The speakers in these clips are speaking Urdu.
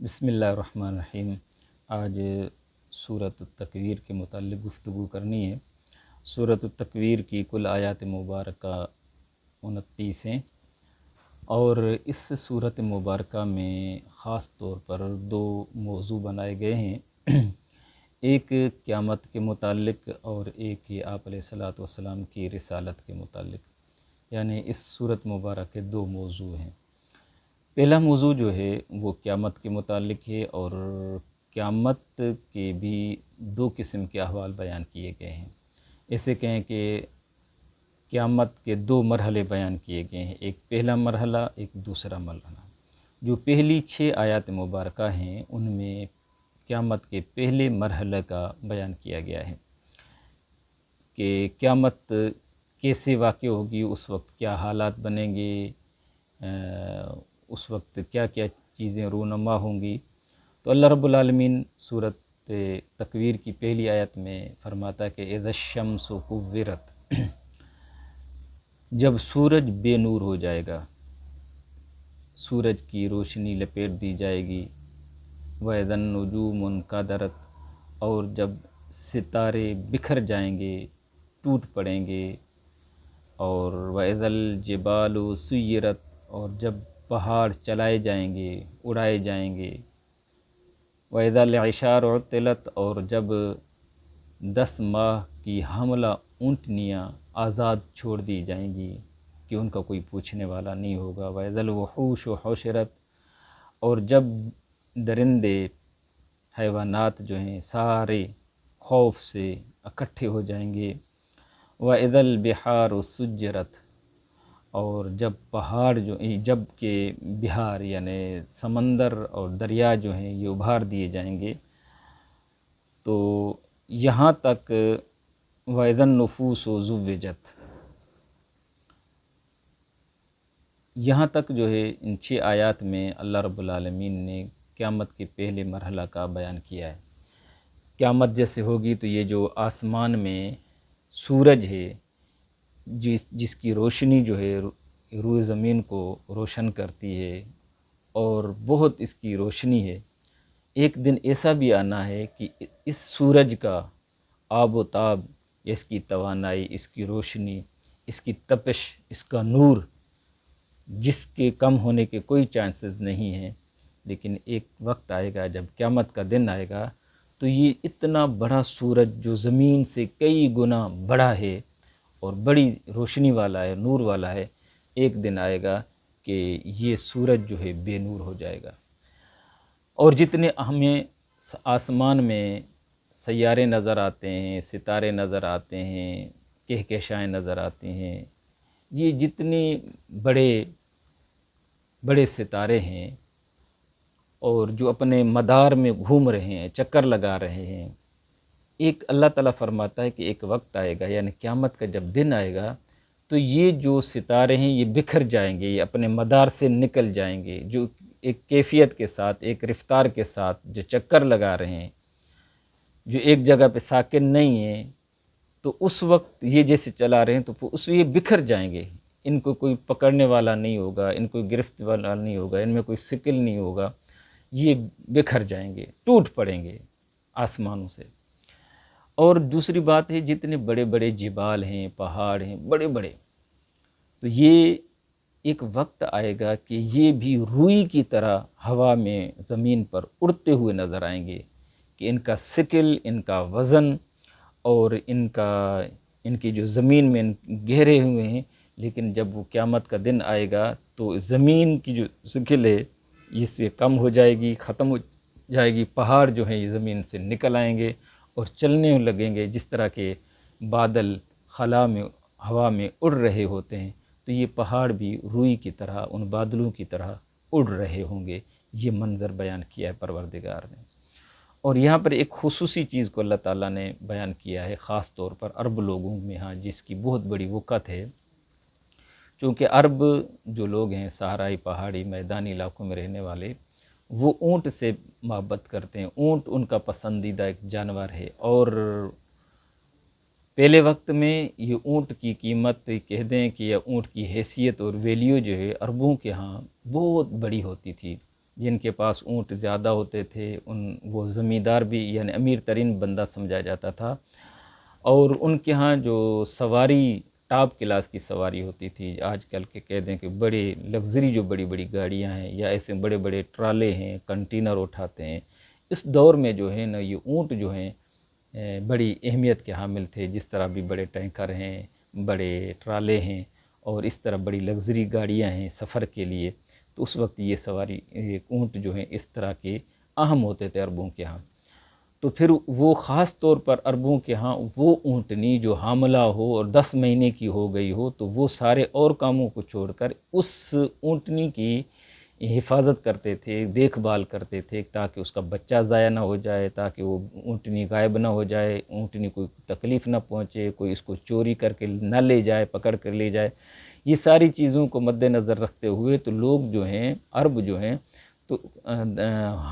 بسم اللہ الرحمن الرحیم۔ آج سورۃ التکویر کے متعلق گفتگو کرنی ہے۔ سورۃ التکویر کی کل آیات مبارکہ 29 ہیں، اور اس سورۃ مبارکہ میں خاص طور پر دو موضوع بنائے گئے ہیں، ایک قیامت کے متعلق اور ایک آپ علیہ الصلاۃ والسلام کی رسالت کے متعلق، یعنی اس سورۃ مبارکہ کے دو موضوع ہیں۔ پہلا موضوع جو ہے وہ قیامت کے متعلق ہے، اور قیامت کے بھی دو قسم کے احوال بیان کیے گئے ہیں۔ ایسے کہیں کہ قیامت کے دو مرحلے بیان کیے گئے ہیں، ایک پہلا مرحلہ، ایک دوسرا مرحلہ۔ جو پہلی 6 آیات مبارکہ ہیں ان میں قیامت کے پہلے مرحلے کا بیان کیا گیا ہے کہ قیامت کیسے واقع ہوگی، اس وقت کیا حالات بنیں گے، اس وقت کیا کیا چیزیں رونما ہوں گی۔ تو اللہ رب العالمین سورۃ تکویر کی پہلی آیت میں فرماتا ہے کہ اذا الشمس کورت، جب سورج بے نور ہو جائے گا، سورج کی روشنی لپیٹ دی جائے گی، وَإِذَا النُّجُومُ انْكَدَرَتْ، اور جب ستارے بکھر جائیں گے، ٹوٹ پڑیں گے، اور وَإِذَا الْجِبَالُ سُيِّرَتْ، اور جب پہاڑ چلائے جائیں گے، اڑائے جائیں گے، وَإِذَا الْعِشَارُ عُطِّلَتْ، اور جب 10 ماہ کی حاملہ اونٹنیاں آزاد چھوڑ دی جائیں گی کہ ان کا کوئی پوچھنے والا نہیں ہوگا، وَإِذَا الْوُحُوشُ حُشِرَتْ، اور جب درندے حیوانات جو ہیں سارے خوف سے اکٹھے ہو جائیں گے، وَإِذَا الْبِحَارُ سُجِّرَتْ، اور جب پہاڑ جب کہ بہار یعنی سمندر اور دریا جو ہیں یہ ابھار دیے جائیں گے، تو یہاں تک وَإِذَا النُّفُوسُ زُوِّجَتْ، یہاں تک جو ہے ان 6 آیات میں اللہ رب العالمین نے قیامت کے پہلے مرحلہ کا بیان کیا ہے۔ قیامت جیسے ہوگی تو یہ جو آسمان میں سورج ہے، جس کی روشنی جو ہے روئے زمین کو روشن کرتی ہے اور بہت اس کی روشنی ہے، ایک دن ایسا بھی آنا ہے کہ اس سورج کا آب و تاب، اس کی توانائی، اس کی روشنی، اس کی تپش، اس کا نور، جس کے کم ہونے کے کوئی چانسز نہیں ہیں، لیکن ایک وقت آئے گا جب قیامت کا دن آئے گا تو یہ اتنا بڑا سورج جو زمین سے کئی گنا بڑا ہے اور بڑی روشنی والا ہے، نور والا ہے، ایک دن آئے گا کہ یہ سورج جو ہے بے نور ہو جائے گا، اور جتنے ہمیں آسمان میں سیارے نظر آتے ہیں، ستارے نظر آتے ہیں، کہکشائیں نظر آتے ہیں، یہ جتنے بڑے بڑے ستارے ہیں اور جو اپنے مدار میں گھوم رہے ہیں، چکر لگا رہے ہیں، ایک اللہ تعالیٰ فرماتا ہے کہ ایک وقت آئے گا، یعنی قیامت کا جب دن آئے گا تو یہ جو ستارے ہیں یہ بکھر جائیں گے، یہ اپنے مدار سے نکل جائیں گے، جو ایک کیفیت کے ساتھ، ایک رفتار کے ساتھ جو چکر لگا رہے ہیں، جو ایک جگہ پہ ساکن نہیں ہیں، تو اس وقت یہ جیسے چلا رہے ہیں تو یہ بکھر جائیں گے، ان کو کوئی پکڑنے والا نہیں ہوگا، ان کو گرفت والا نہیں ہوگا، ان میں کوئی سکل نہیں ہوگا، یہ بکھر جائیں گے، ٹوٹ پڑیں گے آسمانوں سے۔ اور دوسری بات ہے جتنے بڑے بڑے جبال ہیں، پہاڑ ہیں بڑے بڑے، تو یہ ایک وقت آئے گا کہ یہ بھی روئی کی طرح ہوا میں زمین پر اڑتے ہوئے نظر آئیں گے، کہ ان کا ثقل، ان کا وزن اور ان کی جو زمین میں گہرے ہوئے ہیں، لیکن جب وہ قیامت کا دن آئے گا تو زمین کی جو ثقل ہے اس سے کم ہو جائے گی، ختم ہو جائے گی، پہاڑ جو ہیں یہ زمین سے نکل آئیں گے اور چلنے لگیں گے، جس طرح کے بادل خلا میں ہوا میں اڑ رہے ہوتے ہیں، تو یہ پہاڑ بھی روئی کی طرح، ان بادلوں کی طرح اڑ رہے ہوں گے۔ یہ منظر بیان کیا ہے پروردگار نے۔ اور یہاں پر ایک خصوصی چیز کو اللہ تعالیٰ نے بیان کیا ہے، خاص طور پر عرب لوگوں میں، ہاں جس کی بہت بڑی وقت ہے، چونکہ عرب جو لوگ ہیں صحرائی، پہاڑی، میدانی علاقوں میں رہنے والے، وہ اونٹ سے محبت کرتے ہیں، اونٹ ان کا پسندیدہ ایک جانور ہے، اور پہلے وقت میں یہ اونٹ کی قیمت کہہ دیں کہ یا اونٹ کی حیثیت اور ویلیو جو ہے عربوں کے ہاں بہت بڑی ہوتی تھی، جن کے پاس اونٹ زیادہ ہوتے تھے وہ زمیندار بھی یعنی امیر ترین بندہ سمجھا جاتا تھا، اور ان کے ہاں جو سواری ٹاپ کلاس کی سواری ہوتی تھی، آج کل کے کہہ دیں کہ بڑے لگژری جو بڑی بڑی گاڑیاں ہیں یا ایسے بڑے بڑے ٹرالے ہیں، کنٹینر اٹھاتے ہیں، اس دور میں جو ہے نا یہ اونٹ جو ہیں بڑی اہمیت کے حامل تھے، جس طرح بھی بڑے ٹینکر ہیں، بڑے ٹرالے ہیں، اور اس طرح بڑی لگژری گاڑیاں ہیں سفر کے لیے، تو اس وقت یہ سواری اونٹ جو ہیں اس طرح کے اہم ہوتے تھے عربوں کے ہاں۔ تو پھر وہ خاص طور پر عربوں کے ہاں وہ اونٹنی جو حاملہ ہو اور 10 مہینے کی ہو گئی ہو، تو وہ سارے اور کاموں کو چھوڑ کر اس اونٹنی کی حفاظت کرتے تھے، دیکھ بھال کرتے تھے، تاکہ اس کا بچہ ضائع نہ ہو جائے، تاکہ وہ اونٹنی غائب نہ ہو جائے، اونٹنی کوئی تکلیف نہ پہنچے، کوئی اس کو چوری کر کے نہ لے جائے، پکڑ کر لے جائے۔ یہ ساری چیزوں کو مد نظر رکھتے ہوئے تو لوگ جو ہیں عرب جو ہیں تو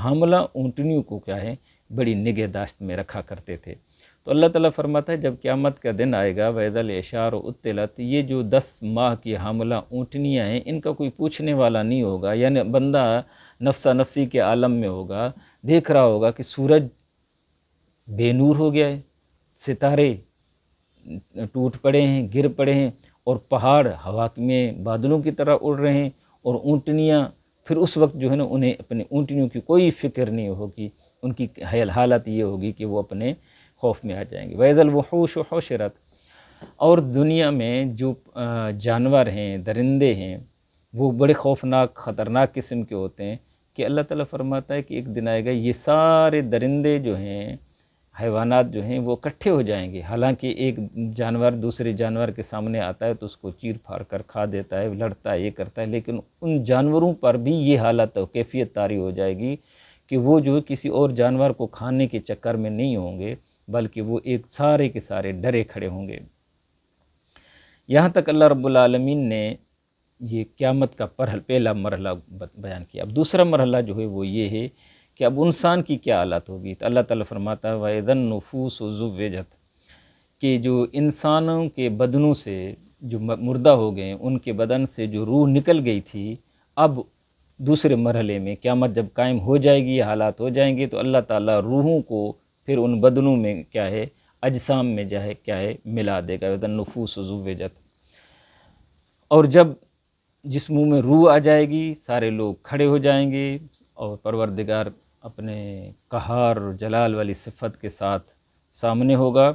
حاملہ اونٹنیوں کو کیا ہے بڑی نگہداشت میں رکھا کرتے تھے۔ تو اللہ تعالیٰ فرماتا ہے جب قیامت کا دن آئے گا وَإِذَا الْعِشَارُ عُطِّلَتْ، یہ جو 10 ماہ کی حاملہ اونٹنیاں ہیں ان کا کوئی پوچھنے والا نہیں ہوگا، یعنی بندہ نفسا نفسی کے عالم میں ہوگا، دیکھ رہا ہوگا کہ سورج بے نور ہو گیا ہے، ستارے ٹوٹ پڑے ہیں، گر پڑے ہیں، اور پہاڑ ہوا میں بادلوں کی طرح اڑ رہے ہیں، اور اونٹنیاں پھر اس وقت جو ہے نا انہیں اپنی اونٹنیوں کی کوئی فکر نہیں ہوگی، ان کی حالت یہ ہوگی کہ وہ اپنے خوف میں آ جائیں گے۔ وَإِذَا الْوُحُوشُ حُشِرَتْ، اور دنیا میں جو جانور ہیں، درندے ہیں، وہ بڑے خوفناک خطرناک قسم کے ہوتے ہیں کہ اللہ تعالیٰ فرماتا ہے کہ ایک دن آئے گا یہ سارے درندے جو ہیں، حیوانات جو ہیں وہ اکٹھے ہو جائیں گے، حالانکہ ایک جانور دوسرے جانور کے سامنے آتا ہے تو اس کو چیر پھاڑ کر کھا دیتا ہے، لڑتا ہے، یہ کرتا ہے، لیکن ان جانوروں پر بھی یہ حالت و کیفیت طاری ہو جائے گی کہ وہ جو کسی اور جانور کو کھانے کے چکر میں نہیں ہوں گے، بلکہ وہ ایک سارے کے سارے ڈرے کھڑے ہوں گے۔ یہاں تک اللہ رب العالمین نے یہ قیامت کا پہلا مرحلہ بیان کیا۔ اب دوسرا مرحلہ جو ہے وہ یہ ہے کہ اب انسان کی کیا حالت ہوگی۔ تو اللہ تعالیٰ فرماتا ہے وَإِذَا النُّفُوسُ زُوِّجَتْ، کہ جو انسانوں کے بدنوں سے جو مردہ ہو گئے ان کے بدن سے جو روح نکل گئی تھی، اب دوسرے مرحلے میں قیامت جب قائم ہو جائے گی، یہ حالات ہو جائیں گے، تو اللہ تعالیٰ روحوں کو پھر ان بدنوں میں کیا ہے اجسام میں جو ہے کیا ہے ملا دے گا۔ وَإِذَا النُّفُوسُ زُوِّجَتْ، اور جب جسموں میں روح آ جائے گی سارے لوگ کھڑے ہو جائیں گے، اور پروردگار اپنے قہار اور جلال والی صفت کے ساتھ سامنے ہوگا،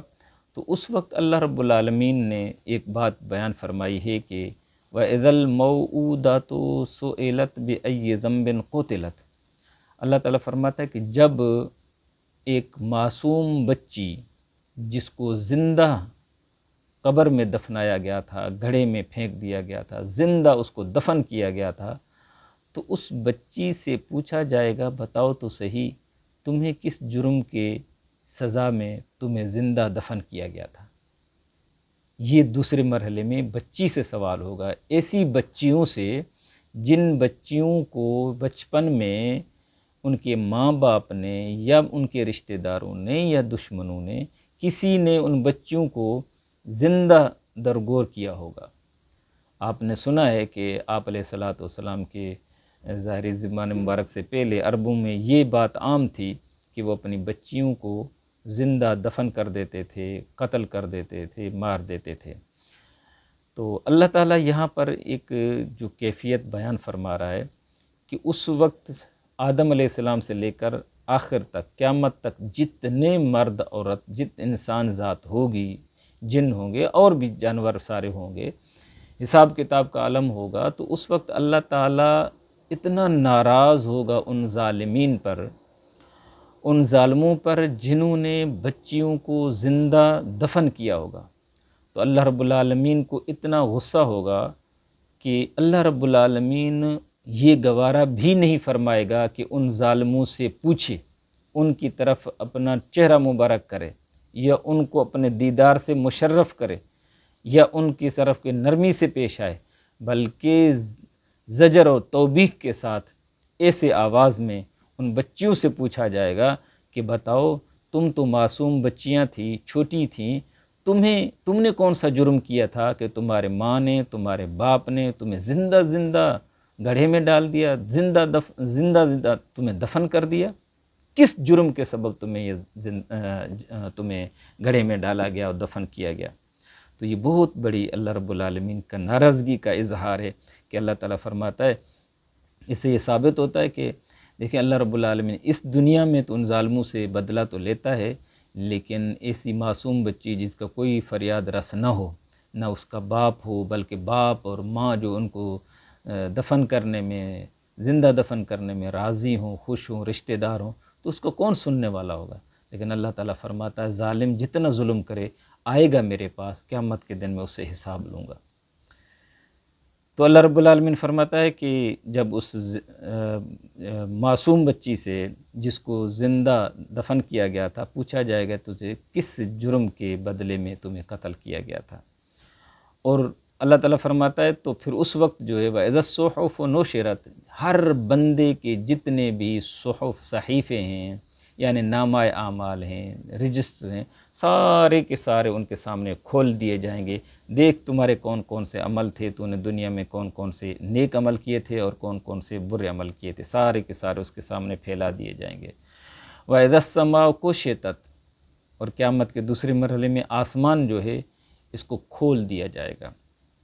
تو اس وقت اللہ رب العالمین نے ایک بات بیان فرمائی ہے کہ وَإِذَا الْمَوْءُودَةُ سُئِلَتْ بِأَيِّ ذَنبٍ قُتِلَتْ، اللہ تعالیٰ فرماتا ہے کہ جب ایک معصوم بچی جس کو زندہ قبر میں دفنایا گیا تھا، گھڑے میں پھینک دیا گیا تھا، زندہ اس کو دفن کیا گیا تھا، تو اس بچی سے پوچھا جائے گا بتاؤ تو صحیح تمہیں کس جرم کے سزا میں تمہیں زندہ دفن کیا گیا تھا۔ یہ دوسرے مرحلے میں بچی سے سوال ہوگا، ایسی بچیوں سے جن بچیوں کو بچپن میں ان کے ماں باپ نے یا ان کے رشتہ داروں نے یا دشمنوں نے کسی نے ان بچیوں کو زندہ درگور کیا ہوگا۔ آپ نے سنا ہے کہ آپ علیہ السلام کے ظاہری زبان مبارک سے پہلے عربوں میں یہ بات عام تھی کہ وہ اپنی بچیوں کو زندہ دفن کر دیتے تھے، قتل کر دیتے تھے، مار دیتے تھے۔ تو اللہ تعالیٰ یہاں پر ایک جو کیفیت بیان فرما رہا ہے کہ اس وقت آدم علیہ السلام سے لے کر آخر تک قیامت تک جتنے مرد عورت جت انسان ذات ہوگی، جن ہوں گے اور بھی جانور سارے ہوں گے، حساب کتاب کا عالم ہوگا، تو اس وقت اللہ تعالیٰ اتنا ناراض ہوگا ان ظالمین پر، ان ظالموں پر جنہوں نے بچیوں کو زندہ دفن کیا ہوگا۔ تو اللہ رب العالمین کو اتنا غصہ ہوگا کہ اللہ رب العالمین یہ گوارہ بھی نہیں فرمائے گا کہ ان ظالموں سے پوچھے، ان کی طرف اپنا چہرہ مبارک کرے، یا ان کو اپنے دیدار سے مشرف کرے، یا ان کی طرف کے نرمی سے پیش آئے، بلکہ زجر و توبیخ کے ساتھ ایسے آواز میں ان بچیوں سے پوچھا جائے گا کہ بتاؤ تم تو معصوم بچیاں تھیں، چھوٹی تھیں، تم نے کون سا جرم کیا تھا کہ تمہارے ماں نے، تمہارے باپ نے تمہیں زندہ گڑھے میں ڈال دیا، زندہ زندہ تمہیں دفن کر دیا، کس جرم کے سبب تمہیں گڑھے میں ڈالا گیا اور دفن کیا گیا؟ تو یہ بہت بڑی اللہ رب العالمین کا ناراضگی کا اظہار ہے کہ اللہ تعالیٰ فرماتا ہے، اس سے یہ ثابت ہوتا ہے کہ دیکھیں اللہ رب العالمین اس دنیا میں تو ان ظالموں سے بدلہ تو لیتا ہے، لیکن ایسی معصوم بچی جس کا کوئی فریاد رس نہ ہو، نہ اس کا باپ ہو، بلکہ باپ اور ماں جو ان کو دفن کرنے میں، زندہ دفن کرنے میں راضی ہوں، خوش ہوں، رشتہ دار ہوں، تو اس کو کون سننے والا ہوگا؟ لیکن اللہ تعالیٰ فرماتا ہے ظالم جتنا ظلم کرے آئے گا میرے پاس، قیامت کے دن میں اسے حساب لوں گا۔ تو اللہ رب العالمین فرماتا ہے کہ جب اس معصوم بچی سے جس کو زندہ دفن کیا گیا تھا پوچھا جائے گا تجھے کس جرم کے بدلے میں تمہیں قتل کیا گیا تھا، اور اللہ تعالیٰ فرماتا ہے تو پھر اس وقت جو ہے وَإِذَا الصُّحُفُ نُشِرَتْ، ہر بندے کے جتنے بھی صحف صحیفے ہیں، یعنی نامہ اعمال ہیں، رجسٹر ہیں، سارے کے سارے ان کے سامنے کھول دیے جائیں گے، دیکھ تمہارے کون کون سے عمل تھے، تو نے دنیا میں کون کون سے نیک عمل کیے تھے اور کون کون سے برے عمل کیے تھے، سارے کے سارے اس کے سامنے پھیلا دیے جائیں گے۔ وَإِذَا السَّمَاءُ كُشِطَتْ، اور قیامت کے دوسرے مرحلے میں آسمان جو ہے اس کو کھول دیا جائے گا،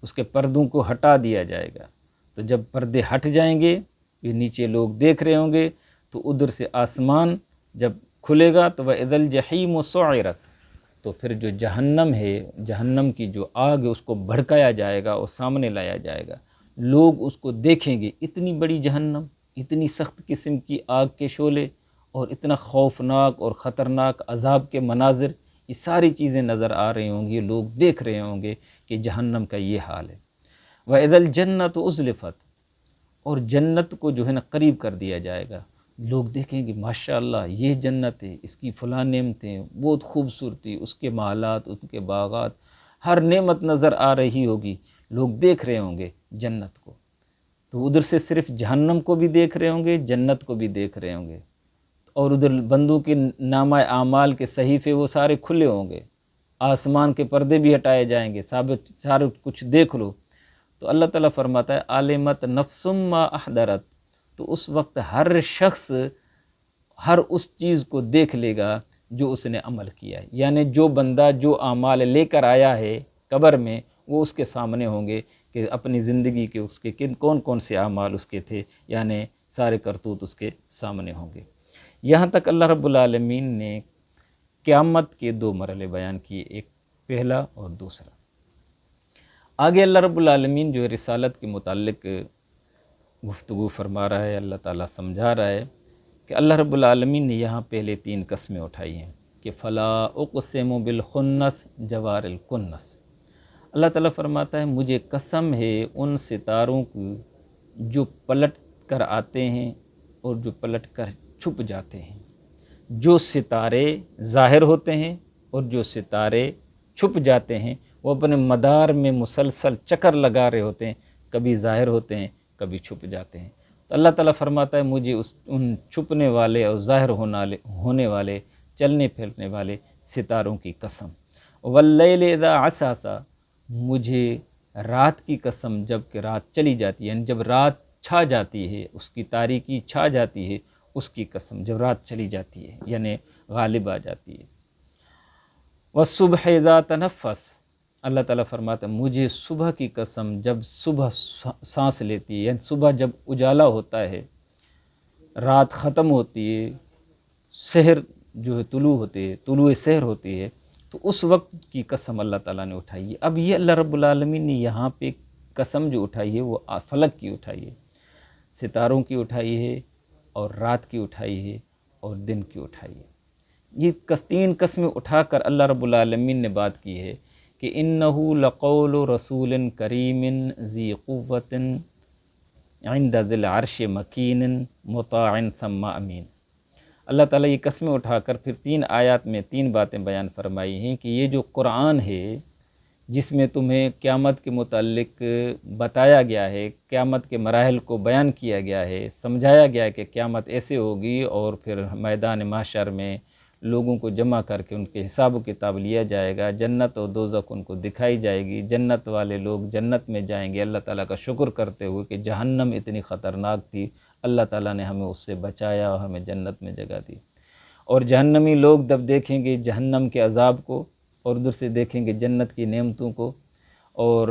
اس کے پردوں کو ہٹا دیا جائے گا۔ تو جب پردے ہٹ جائیں گے، یہ نیچے لوگ دیکھ رہے ہوں گے، تو ادھر سے آسمان جب کھلے گا تو وَإِذَا الْجَحِيمُ سُعِرَتْ، تو پھر جو جہنم ہے، جہنم کی جو آگ ہے اس کو بھڑکایا جائے گا اور سامنے لایا جائے گا، لوگ اس کو دیکھیں گے، اتنی بڑی جہنم، اتنی سخت قسم کی آگ کے شعلے اور اتنا خوفناک اور خطرناک عذاب کے مناظر، یہ ساری چیزیں نظر آ رہی ہوں گی، لوگ دیکھ رہے ہوں گے کہ جہنم کا یہ حال ہے۔ وَإِذَا الْجَنَّةُ أُزْلِفَتْ، اور جنت کو جو ہے نا قریب کر دیا جائے گا، لوگ دیکھیں گے ماشاءاللہ یہ جنت ہے، اس کی فلاں نعمتیں، بہت خوبصورتی، اس کے محلات، اس کے باغات، ہر نعمت نظر آ رہی ہوگی، لوگ دیکھ رہے ہوں گے جنت کو، تو ادھر سے صرف جہنم کو بھی دیکھ رہے ہوں گے، جنت کو بھی دیکھ رہے ہوں گے، اور ادھر بندوں کے نامہ اعمال کے صحیفے وہ سارے کھلے ہوں گے، آسمان کے پردے بھی ہٹائے جائیں گے، سارے کچھ دیکھ لو۔ تو اللہ تعالیٰ فرماتا ہے عالمت نفس ما احضرت، تو اس وقت ہر شخص ہر اس چیز کو دیکھ لے گا جو اس نے عمل کیا ہے، یعنی جو بندہ جو اعمال لے کر آیا ہے قبر میں وہ اس کے سامنے ہوں گے کہ اپنی زندگی کے اس کے کون کون سے اعمال اس کے تھے، یعنی سارے کرتوت اس کے سامنے ہوں گے۔ یہاں تک اللہ رب العالمین نے قیامت کے دو مرحلے بیان کیے، ایک پہلا اور دوسرا۔ آگے اللہ رب العالمین جو ہے رسالت کے متعلق گفتگو فرما رہا ہے، اللہ تعالیٰ سمجھا رہا ہے کہ اللہ رب العالمین نے یہاں پہلے 3 قسمیں اٹھائی ہیں کہ فلا اقسم بالخنس جوار الکنس۔ اللہ تعالیٰ فرماتا ہے مجھے قسم ہے ان ستاروں کی جو پلٹ کر آتے ہیں اور جو پلٹ کر چھپ جاتے ہیں، جو ستارے ظاہر ہوتے ہیں اور جو ستارے چھپ جاتے ہیں، وہ اپنے مدار میں مسلسل چکر لگا رہے ہوتے ہیں، کبھی ظاہر ہوتے ہیں کبھی چھپ جاتے ہیں۔ تو اللہ تعالیٰ فرماتا ہے مجھے ان چھپنے والے اور ظاہر ہونے والے، چلنے پھرنے والے ستاروں کی قسم۔ واللیل اذا عسعس، مجھے رات کی قسم جب کہ رات چلی جاتی ہے، یعنی جب رات چھا جاتی ہے، اس کی تاریکی چھا جاتی ہے، اس کی قسم جب رات چلی جاتی ہے یعنی غالب آ جاتی ہے۔ والصبح اذا تنفس، اللہ تعالیٰ فرماتا ہے مجھے صبح کی قسم جب صبح سانس لیتی ہے، یعنی صبح جب اجالا ہوتا ہے، رات ختم ہوتی ہے، سحر جو ہے طلوع ہوتی ہے، طلوع سحر ہوتی ہے، تو اس وقت کی قسم اللہ تعالیٰ نے اٹھائی ہے۔ اب یہ اللہ رب العالمین نے یہاں پہ قسم جو اٹھائی ہے وہ فلک کی اٹھائی ہے، ستاروں کی اٹھائی ہے اور رات کی اٹھائی ہے اور دن کی اٹھائی ہے۔ یہ 3 قسمیں اٹھا کر اللہ رب العالمین نے بات کی ہے کہ انہ لقول رسول کریم ذی قوت عند ذی العرش مکین مطاع ثم امین۔ اللہ تعالیٰ یہ قسمیں اٹھا کر پھر 3 آیات میں 3 باتیں بیان فرمائی ہیں کہ یہ جو قرآن ہے جس میں تمہیں قیامت کے متعلق بتایا گیا ہے، قیامت کے مراحل کو بیان کیا گیا ہے، سمجھایا گیا ہے کہ قیامت ایسے ہوگی اور پھر میدان محشر میں لوگوں کو جمع کر کے ان کے حساب و کتاب لیا جائے گا، جنت اور دوزخ ان کو دکھائی جائے گی، جنت والے لوگ جنت میں جائیں گے اللہ تعالیٰ کا شکر کرتے ہوئے کہ جہنم اتنی خطرناک تھی، اللہ تعالیٰ نے ہمیں اس سے بچایا اور ہمیں جنت میں جگہ دی۔ اور جہنمی لوگ جب دیکھیں گے جہنم کے عذاب کو اور ادھر سے دیکھیں گے جنت کی نعمتوں کو، اور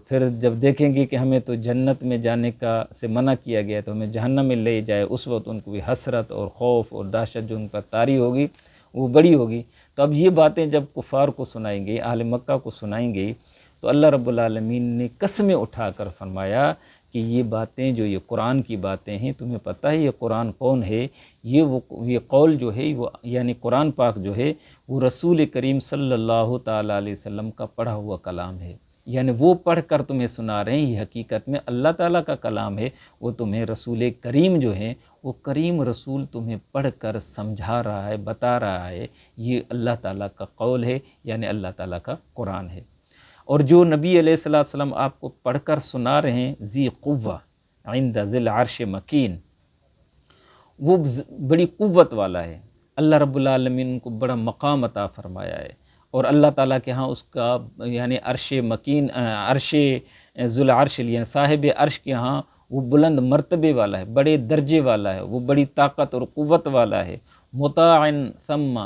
پھر جب دیکھیں گے کہ ہمیں تو جنت میں جانے کا سے منع کیا گیا تو ہمیں جہنم میں لے جائے، اس وقت ان کو بھی حسرت اور خوف اور دہشت جو ان پر طاری ہوگی وہ بڑی ہوگی۔ تو اب یہ باتیں جب کفار کو سنائیں گے، اہل مکہ کو سنائیں گے، تو اللہ رب العالمین نے قسمیں اٹھا کر فرمایا کہ یہ باتیں جو یہ قرآن کی باتیں ہیں، تمہیں پتہ ہے یہ قرآن کون ہے؟ یہ قول جو ہے وہ یعنی قرآن پاک جو ہے وہ رسول کریم صلی اللہ تعالیٰ علیہ وسلم کا پڑھا ہوا کلام ہے، یعنی وہ پڑھ کر تمہیں سنا رہے ہیں، یہ حقیقت میں اللہ تعالیٰ کا کلام ہے، وہ تمہیں رسول کریم جو ہیں وہ کریم رسول تمہیں پڑھ کر سمجھا رہا ہے، بتا رہا ہے، یہ اللہ تعالیٰ کا قول ہے، یعنی اللہ تعالیٰ کا قرآن ہے۔ اور جو نبی علیہ السلام آپ کو پڑھ کر سنا رہے ہیں، ذی قوہ عند ذی العرش مکین، وہ بڑی قوت والا ہے، اللہ رب العالمین کو بڑا مقام عطا فرمایا ہے، اور اللہ تعالیٰ کے ہاں اس کا یعنی عرش مکین، عرش ذو العرش یعنی صاحب عرش کے ہاں وہ بلند مرتبے والا ہے، بڑے درجے والا ہے، وہ بڑی طاقت اور قوت والا ہے، مطاع ثم،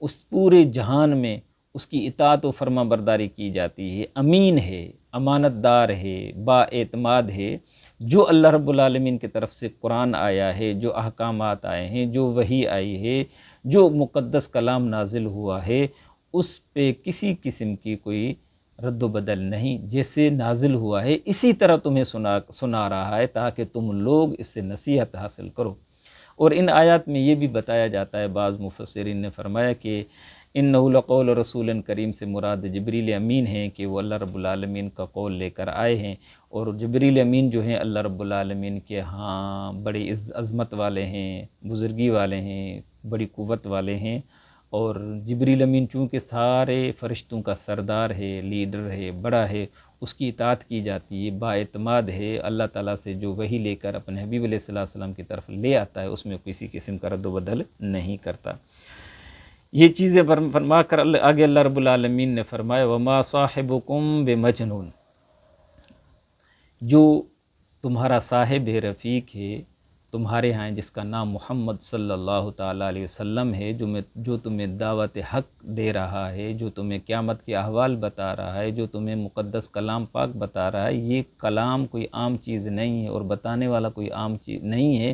اس پورے جہان میں اس کی اطاعت و فرما برداری کی جاتی ہے، امین ہے، امانت دار ہے، با اعتماد ہے۔ جو اللہ رب العالمین کی طرف سے قرآن آیا ہے، جو احکامات آئے ہیں، جو وحی آئی ہے، جو مقدس کلام نازل ہوا ہے، اس پہ کسی قسم کی کوئی رد و بدل نہیں، جیسے نازل ہوا ہے اسی طرح تمہیں سنا رہا ہے تاکہ تم لوگ اس سے نصیحت حاصل کرو۔ اور ان آیات میں یہ بھی بتایا جاتا ہے، بعض مفسرین نے فرمایا کہ انہ لقول رسول کریم سے مراد جبریل امین ہیں کہ وہ اللہ رب العالمین کا قول لے کر آئے ہیں، اور جبریل امین جو ہیں اللہ رب العالمین کے ہاں بڑی عظمت والے ہیں، بزرگی والے ہیں، بڑی قوت والے ہیں، اور جبریل امین چونکہ سارے فرشتوں کا سردار ہے، لیڈر ہے، بڑا ہے، اس کی اطاعت کی جاتی ہے، با اعتماد ہے، اللہ تعالیٰ سے جو وحی لے کر اپنے حبیب علیہ السلام کی طرف لے آتا ہے اس میں کسی قسم کا رد و بدل نہیں کرتا۔ یہ چیزیں فرما کر آگے اللہ رب العالمین نے فرمایا وما صاحبکم بمجنون، جو تمہارا صاحب رفیق ہے تمہارے ہاں جس کا نام محمد صلی اللہ تعالیٰ علیہ وسلم ہے، جو تمہیں دعوت حق دے رہا ہے، جو تمہیں قیامت کے احوال بتا رہا ہے، جو تمہیں مقدس کلام پاک بتا رہا ہے، یہ کلام کوئی عام چیز نہیں ہے اور بتانے والا کوئی عام چیز نہیں ہے۔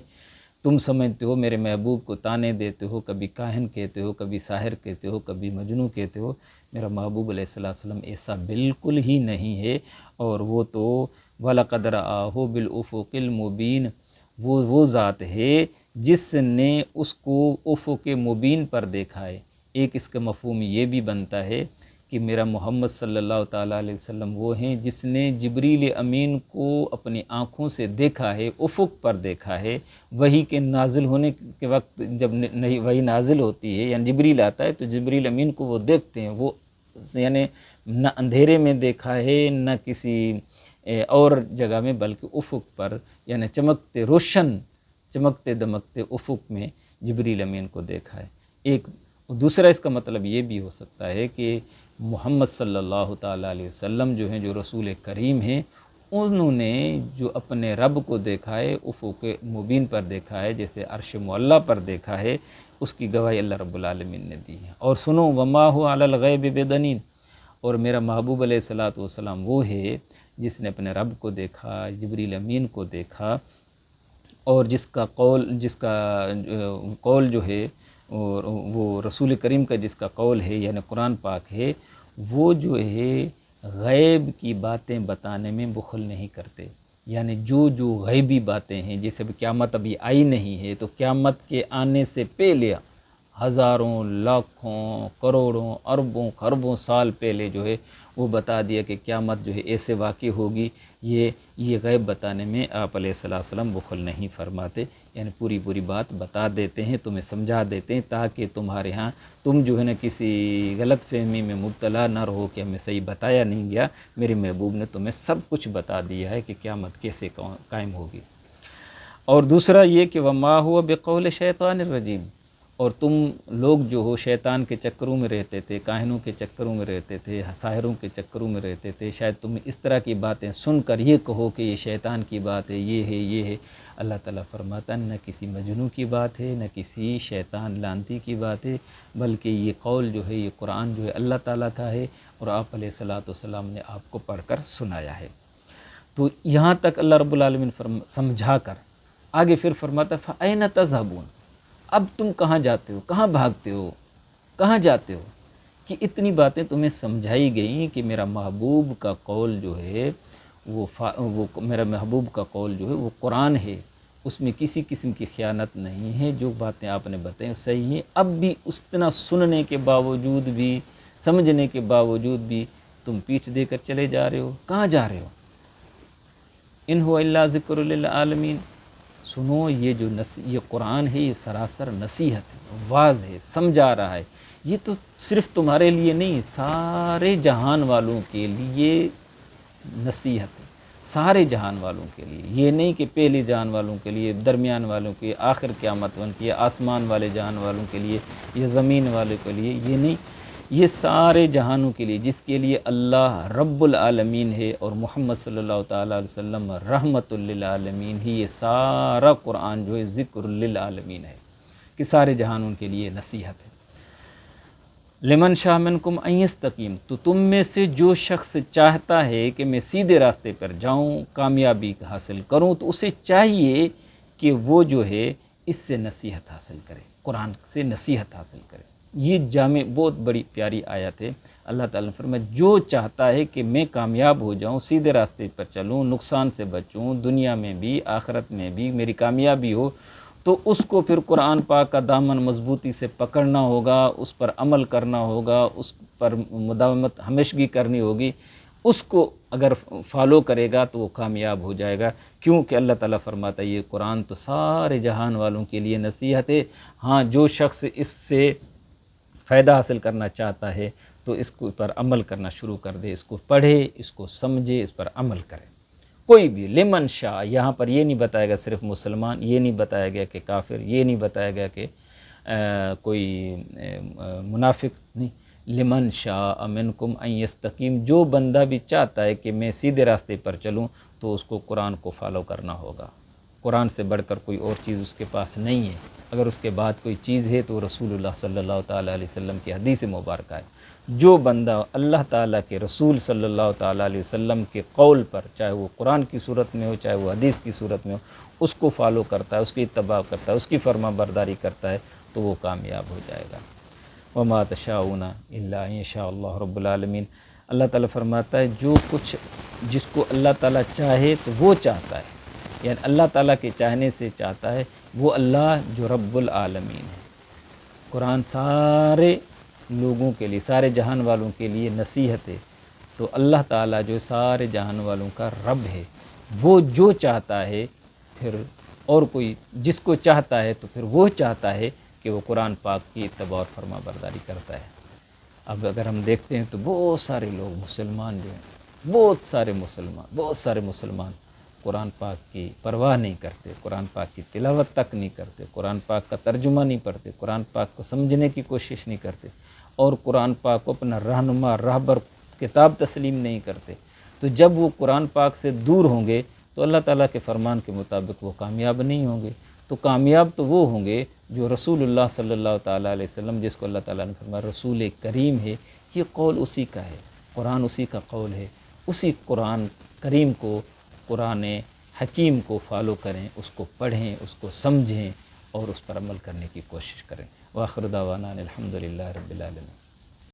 تم سمجھتے ہو میرے محبوب کو تانے دیتے ہو، کبھی کاہن کہتے ہو، کبھی ساحر کہتے ہو، کبھی مجنوں کہتے ہو، میرا محبوب علیہ السلام ایسا بالکل ہی نہیں ہے، اور وہ تو وَلَقَدْ رَآهُ بِالْأُفُقِ الْمُبِينِ، وہ ذات ہے جس نے اس کو افق مبین پر دیکھا ہے۔ ایک اس کا مفہوم یہ بھی بنتا ہے کہ میرا محمد صلی اللہ تعالیٰ علیہ وسلم وہ ہیں جس نے جبریل امین کو اپنی آنکھوں سے دیکھا ہے، افق پر دیکھا ہے، وحی کے نازل ہونے کے وقت جب وحی نازل ہوتی ہے یعنی جبریل آتا ہے تو جبریل امین کو وہ دیکھتے ہیں، وہ یعنی نہ اندھیرے میں دیکھا ہے نہ کسی اور جگہ میں، بلکہ افق پر یعنی چمکتے دمکتے افق میں جبریل امین کو دیکھا ہے۔ ایک دوسرا اس کا مطلب یہ بھی ہو سکتا ہے کہ محمد صلی اللہ تعالیٰ علیہ وسلم جو ہیں، جو رسول کریم ہیں، انہوں نے جو اپنے رب کو دیکھا ہے افق مبین پر دیکھا ہے، جیسے عرش معلیٰ پر دیکھا ہے، اس کی گواہی اللہ رب العالمین نے دی ہے۔ اور سنو وما هو علی الغیب بدنین، اور میرا محبوب علیہ السلام وہ ہے جس نے اپنے رب کو دیکھا، جبریل امین کو دیکھا، اور جس کا قول جو ہے اور وہ رسول کریم کا جس کا قول ہے یعنی قرآن پاک ہے، وہ جو ہے غیب کی باتیں بتانے میں بخل نہیں کرتے، یعنی جو غیبی باتیں ہیں، جیسے قیامت ابھی آئی نہیں ہے تو قیامت کے آنے سے پہلے ہزاروں، لاکھوں، کروڑوں، اربوں، خربوں سال پہلے جو ہے وہ بتا دیا کہ قیامت جو ہے ایسے واقع ہوگی، یہ غیب بتانے میں آپ علیہ السلام بخل نہیں فرماتے، یعنی پوری بات بتا دیتے ہیں، تمہیں سمجھا دیتے ہیں تاکہ تمہارے ہاں تم جو ہے نا کسی غلط فہمی میں مبتلا نہ رہو کہ ہمیں صحیح بتایا نہیں گیا، میرے محبوب نے تمہیں سب کچھ بتا دیا ہے کہ قیامت کیسے قائم ہوگی۔ اور دوسرا یہ کہ وما هو بقول شیطان الرجیم، اور تم لوگ جو ہو شیطان کے چکروں میں رہتے تھے، کاہنوں کے چکروں میں رہتے تھے، ساحروں کے چکروں میں رہتے تھے، شاید تم اس طرح کی باتیں سن کر یہ کہو کہ یہ شیطان کی بات ہے، یہ ہے۔ اللہ تعالیٰ فرماتا نہ کسی مجنوں کی بات ہے، نہ کسی شیطان لعنتی کی بات ہے، بلکہ یہ قول جو ہے، یہ قرآن جو ہے اللہ تعالیٰ کا ہے، اور آپ علیہ الصلوۃ والسلام نے آپ کو پڑھ کر سنایا ہے۔ تو یہاں تک اللہ رب العالمین سمجھا کر آگے پھر فرماتا فَأَيْنَ تَذْهَبُونَ، اب تم کہاں جاتے ہو، کہاں بھاگتے ہو، کہاں جاتے ہو؟ کہ اتنی باتیں تمہیں سمجھائی گئیں کہ میرا محبوب کا قول جو ہے وہ میرا محبوب کا قول جو ہے وہ قرآن ہے، اس میں کسی قسم کی خیانت نہیں ہے، جو باتیں آپ نے بتائیں صحیح ہیں۔ اب بھی اتنا سننے کے باوجود بھی، سمجھنے کے باوجود بھی تم پیٹھ دے کر چلے جا رہے ہو، کہاں جا رہے ہو؟ ان هو الا ذکر للعالمین، سنو یہ جو یہ قرآن ہے، یہ سراسر نصیحت ہے، واعظ ہے، سمجھا رہا ہے۔ یہ تو صرف تمہارے لیے نہیں، سارے جہان والوں کے لیے نصیحت ہے، سارے جہان والوں کے لیے۔ یہ نہیں کہ پہلی جہان والوں کے لیے، درمیان والوں کے، آخر قیامت والوں کے لیے، آسمان والے جہان والوں کے لیے، یا زمین والے کے لیے، یہ نہیں، یہ سارے جہانوں کے لیے، جس کے لیے اللہ رب العالمین ہے اور محمد صلی اللہ تعالیٰ علیہ وسلم رحمت للعالمین ہی، یہ سارا قرآن جو ہے ذکر للعالمین ہے، کہ سارے جہانوں کے لیے نصیحت ہے۔ لمن شاء منکم ان یستقیم، تو تم میں سے جو شخص چاہتا ہے کہ میں سیدھے راستے پر جاؤں، کامیابی حاصل کروں، تو اسے چاہیے کہ وہ جو ہے اس سے نصیحت حاصل کرے، قرآن سے نصیحت حاصل کرے۔ یہ جامع بہت بڑی پیاری آیت ہے۔ اللہ تعالیٰ نے فرمایا جو چاہتا ہے کہ میں کامیاب ہو جاؤں، سیدھے راستے پر چلوں، نقصان سے بچوں، دنیا میں بھی آخرت میں بھی میری کامیابی ہو، تو اس کو پھر قرآن پاک کا دامن مضبوطی سے پکڑنا ہوگا، اس پر عمل کرنا ہوگا، اس پر مداومت ہمیشگی کرنی ہوگی۔ اس کو اگر فالو کرے گا تو وہ کامیاب ہو جائے گا، کیونکہ اللہ تعالیٰ فرماتا ہے یہ قرآن تو سارے جہان والوں کے لیے نصیحت ہے۔ ہاں، جو شخص اس سے فائدہ حاصل کرنا چاہتا ہے تو اس کو پر عمل کرنا شروع کر دے، اس کو پڑھے، اس کو سمجھے، اس پر عمل کرے۔ کوئی بھی، لمن شاء، یہاں پر یہ نہیں بتایا گیا صرف مسلمان، یہ نہیں بتایا گیا کہ کافر، یہ نہیں بتایا گیا کہ کوئی منافق، نہیں، لمن شاء منکم ان یستقیم، جو بندہ بھی چاہتا ہے کہ میں سیدھے راستے پر چلوں تو اس کو قرآن کو فالو کرنا ہوگا۔ قرآن سے بڑھ کر کوئی اور چیز اس کے پاس نہیں ہے۔ اگر اس کے بعد کوئی چیز ہے تو رسول اللہ صلی اللہ تعالیٰ علیہ وسلم کی حدیث مبارکہ ہے۔ جو بندہ اللہ تعالیٰ کے رسول صلی اللہ تعالیٰ علیہ وسلم کے قول پر، چاہے وہ قرآن کی صورت میں ہو، چاہے وہ حدیث کی صورت میں ہو، اس کو فالو کرتا ہے، اس کی اتباع کرتا ہے، اس کی فرما برداری کرتا ہے، تو وہ کامیاب ہو جائے گا۔ وما تشاءون الا ان شاء اللہ رب العالمین۔ اللہ تعالیٰ فرماتا ہے جو کچھ جس کو اللہ تعالیٰ چاہے تو وہ چاہتا ہے، یعنی اللہ تعالیٰ کے چاہنے سے چاہتا ہے وہ اللہ جو رب العالمین ہے۔ قرآن سارے لوگوں کے لیے، سارے جہان والوں کے لیے نصیحت ہے، تو اللہ تعالیٰ جو سارے جہان والوں کا رب ہے، وہ جو چاہتا ہے، پھر اور کوئی جس کو چاہتا ہے تو پھر وہ چاہتا ہے کہ وہ قرآن پاک کی اتباع اور فرما برداری کرتا ہے۔ اب اگر ہم دیکھتے ہیں تو بہت سارے لوگ مسلمان جو ہیں، بہت سارے مسلمان قرآن پاک کی پرواہ نہیں کرتے، قرآن پاک کی تلاوت تک نہیں کرتے، قرآن پاک کا ترجمہ نہیں پڑھتے، قرآن پاک کو سمجھنے کی کوشش نہیں کرتے، اور قرآن پاک کو اپنا رہنما، راہبر کتاب تسلیم نہیں کرتے۔ تو جب وہ قرآن پاک سے دور ہوں گے تو اللہ تعالیٰ کے فرمان کے مطابق وہ کامیاب نہیں ہوں گے۔ تو کامیاب تو وہ ہوں گے جو رسول اللہ صلی اللہ تعالیٰ علیہ وسلم، جس کو اللہ تعالیٰ نے فرمایا رسول کریم ہے، یہ قول اسی کا ہے، قرآن اسی کا قول ہے، اسی قرآن کریم کو، قرآن حکیم کو فالو کریں، اس کو پڑھیں، اس کو سمجھیں اور اس پر عمل کرنے کی کوشش کریں۔ وآخر دعوانا الحمدللہ رب العالمین۔